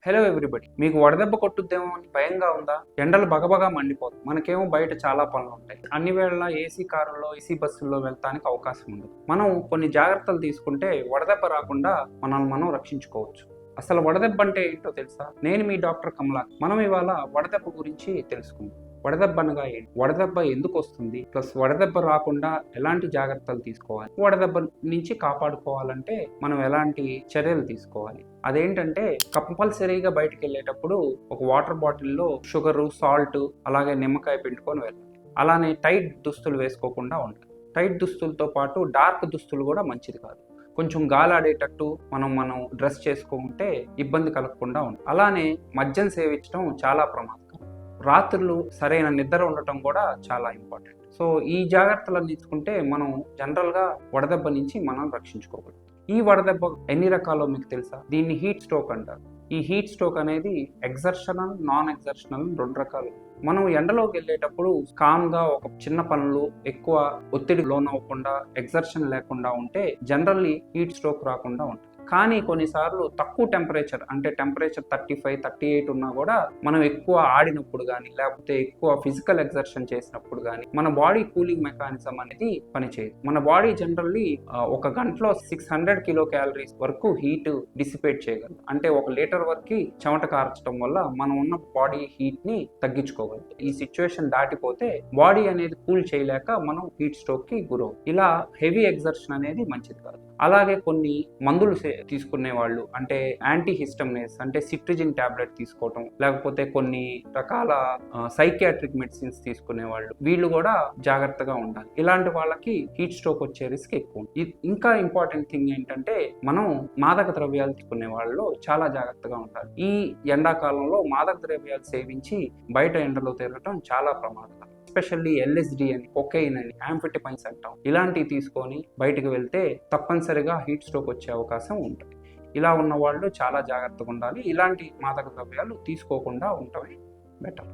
Hello everybody. మీకు వడదెబ్బ కొట్టుద్దేమో అని భయంగా ఉందా? ఎండలు బగబగా మండిపోతుంది. మనకేమో బయట చాలా పనులు ఉంటాయి. అన్ని వేళలా ఏసీ కారుల్లో, ఏసీ బస్సుల్లో వెళ్తానికి అవకాశం ఉండదు. మనం కొన్ని జాగ్రత్తలు తీసుకుంటే వడదెబ్బ రాకుండా మనల్ని మనం రక్షించుకోవచ్చు. అసలు వడదెబ్బ అంటే ఏంటో తెలుసా? నేను మీ డాక్టర్ కమలా. మనం ఇవాళ వడదెబ్బ గురించి తెలుసుకుందాం. వడదెబ్బ అనగా ఏంటి? వడదెబ్బ ఎందుకు వస్తుంది? ప్లస్ వడదెబ్బ రాకుండా ఎలాంటి జాగ్రత్తలు తీసుకోవాలి? వడదెబ్బ నుంచి కాపాడుకోవాలంటే మనం ఎలాంటి చర్యలు తీసుకోవాలి? అదేంటంటే కంపల్సరీగా బయటికి వెళ్ళేటప్పుడు ఒక వాటర్ బాటిల్లో షుగరు, సాల్ట్, అలాగే నిమ్మకాయ పిండుకొని వెళ్ళాలి. అలానే టైట్ దుస్తులు వేసుకోకుండా ఉండాలి. టైట్ దుస్తులతో పాటు డార్క్ దుస్తులు కూడా మంచిది కాదు. కొంచెం గాలాడేటట్టు మనం డ్రెస్ చేసుకుంటే ఇబ్బంది కలగకుండా ఉంటుంది. అలానే మద్యం సేవించడం చాలా ప్రమాదకరం. రాత్రులు సరైన నిద్ర ఉండటం కూడా చాలా ఇంపార్టెంట్. సో ఈ జాగ్రత్తలను తీసుకుంటే మనం జనరల్గా వడదెబ్బ నుంచి మనం రక్షించుకోగలం. ఈ వడదెబ్బ ఎన్ని రకాలో మీకు తెలుసా? దీన్ని హీట్ స్ట్రోక్ అంటారు. ఈ హీట్ స్ట్రోక్ అనేది ఎగ్జర్షనల్, నాన్ ఎగ్జర్షనల్ 2 రకాలు. మనం ఎండలోకి వెళ్ళేటప్పుడు కామ్గా ఒక చిన్న పనులు ఎక్కువ ఒత్తిడి లోనవ్వకుండా ఎగ్జర్షన్ లేకుండా ఉంటే జనరల్లీ హీట్ స్ట్రోక్ రాకుండా ఉంటుంది. కానీ కొన్నిసార్లు తక్కువ టెంపరేచర్, అంటే టెంపరేచర్ 35, 38 ఉన్నా కూడా మనం ఎక్కువ ఆడినప్పుడు కానీ లేకపోతే ఎక్కువ ఫిజికల్ ఎగ్జర్షన్ చేసినప్పుడు కానీ మన బాడీ కూలింగ్ మెకానిజం అనేది పనిచేయదు. మన బాడీ జనరల్లీ ఒక గంటలో 600 కిలో క్యాలరీస్ వరకు హీట్ డిసిపేట్ చేయగలదు. అంటే 1 లీటర్ వరకు చెమట కార్చడం వల్ల మనం ఉన్న బాడీ హీట్ ని తగ్గించుకోగలదు. ఈ సిచ్యువేషన్ దాటిపోతే బాడీ అనేది కూల్ చేయలేక మనం హీట్ స్ట్రోక్ కి గురవు. ఇలా హెవీ ఎగ్జర్షన్ అనేది మంచిది కాదు. అలాగే కొన్ని మందులు తీసుకునే వాళ్ళు, అంటే యాంటీ హిస్టమినేస్ అంటే సిట్రిజిన్ టాబ్లెట్ తీసుకోవటం, లేకపోతే కొన్ని రకాల సైకియాట్రిక్ మెడిసిన్స్ తీసుకునే వాళ్ళు, వీళ్ళు కూడా జాగ్రత్తగా ఉండాలి. ఇలాంటి వాళ్ళకి హీట్ స్ట్రోక్ వచ్చే రిస్క్ ఎక్కువ. ఇంకా ఇంపార్టెంట్ థింగ్ ఏంటంటే మనం మాదక ద్రవ్యాలు తీసుకునే వాళ్ళలో చాలా జాగ్రత్తగా ఉండాలి. ఈ ఎండాకాలంలో మాదక ద్రవ్యాలు సేవించి బయట ఎండలో తిరగటం చాలా ప్రమాదకరం. ఎస్పెషల్లీ ఎల్ఎస్డి అని, కొకైన్ అని, యాంఫిటమైన్స్ అంటాం, ఇలాంటివి తీసుకొని బయటకు వెళ్తే తప్పనిసరిగా హీట్ స్ట్రోక్ వచ్చే అవకాశం ఉంటుంది. ఇలా ఉన్న వాళ్ళు చాలా జాగ్రత్తగా ఉండాలి. ఇలాంటి మాదక ద్రవ్యాలు తీసుకోకుండా ఉండటమే బెటర్.